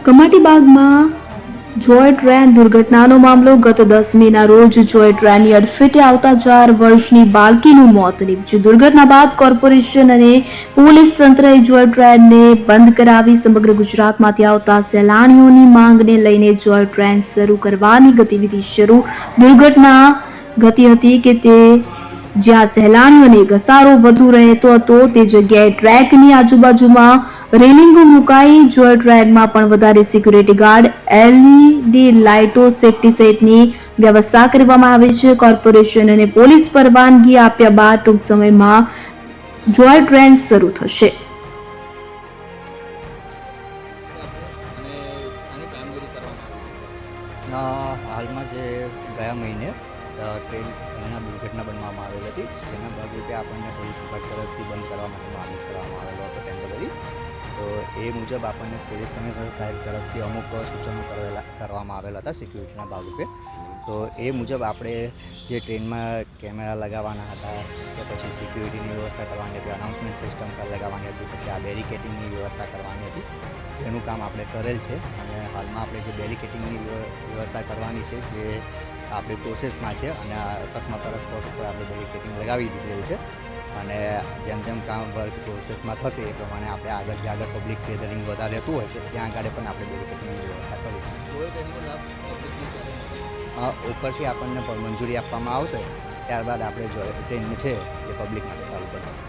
કમાટીબાગમાં જોય train દુર્ઘટનાનો મામલો ગત 10 મેના રોજ જોય ટ્રેનની અડફેટે આવતા 4 વર્ષની બાળકીનું મોત નીપજ્યું. દુર્ઘટના બાદ કોર્પોરેશન અને પોલીસ તંત્રએ જોય ટ્રેનને બંધ કરાવી. સમગ્ર ગુજરાતમાંથી આવતા સહેલાણીઓની માંગને લઈને જોય ટ્રેન શરૂ કરવાની ગતિવિધિ શરૂ. દુર્ઘટના ઘટી હતી કે તે જ્યાં સહેલાણીઓને ઘસારો વધુ રહેતો હતો તે જગ્યાએ ટ્રેકની આજુબાજુમાં રેલિંગો મુકાઈ. જોય ટ્રેનમાં પણ વધારે સિક્યુરિટી ગાર્ડ, LED લાઇટો, સેફટી સેટની વ્યવસ્થા કરવામાં આવી છે. કોર્પોરેશન અને પોલીસ પરવાનગી આપ્યા બાદ ટૂંક સમયમાં જોય ટ્રેન શરૂ થશે. હાલમાં જે ગયા મહિને ટ્રેનના દુર્ઘટના બનવામાં આવેલ હતી, જેના ભાગરૂપે આપણને પોલીસ વિભાગ તરફથી બંધ કરવા માટેનો આદેશ કરવામાં આવેલો હતો ટેમ્પરરી. તો એ મુજબ આપણને પોલીસ કમિશનર સાહેબ તરફથી અમુક સૂચનો કરવામાં આવેલા હતા સિક્યુરિટીના ભાગરૂપે. તો એ મુજબ આપણે જે ટ્રેનમાં કેમેરા લગાવવાના હતા, કે પછી સિક્યુરિટીની વ્યવસ્થા કરવાની હતી, અનાઉન્સમેન્ટ સિસ્ટમ લગાવવાની હતી, પછી આ બેરિકેટિંગની વ્યવસ્થા કરવાની હતી, જેનું કામ આપણે કરેલ છે. અને હાલમાં આપણે જે બેરિકેટિંગની વ્યવસ્થા કરવાની છે જે આપણી પ્રોસેસમાં છે, અને અકસ્માતવાળા સ્પોટ ઉપર આપણે બેરિકેટિંગ લગાવી દીધેલ છે. અને જેમ જેમ કામ વર્ક પ્રોસેસમાં થશે એ પ્રમાણે આપણે આગળ જે આગળ પબ્લિક ગેધરિંગ વધારે રહેતું હોય છે ત્યાં આગળ પણ આપણે બેરિકેટિંગની વ્યવસ્થા કરીશું. ઉપરથી આપણને મંજૂરી આપવામાં આવશે, ત્યારબાદ આપણે જો ટ્રેન છે એ પબ્લિક માટે ચાલુ કરીશું.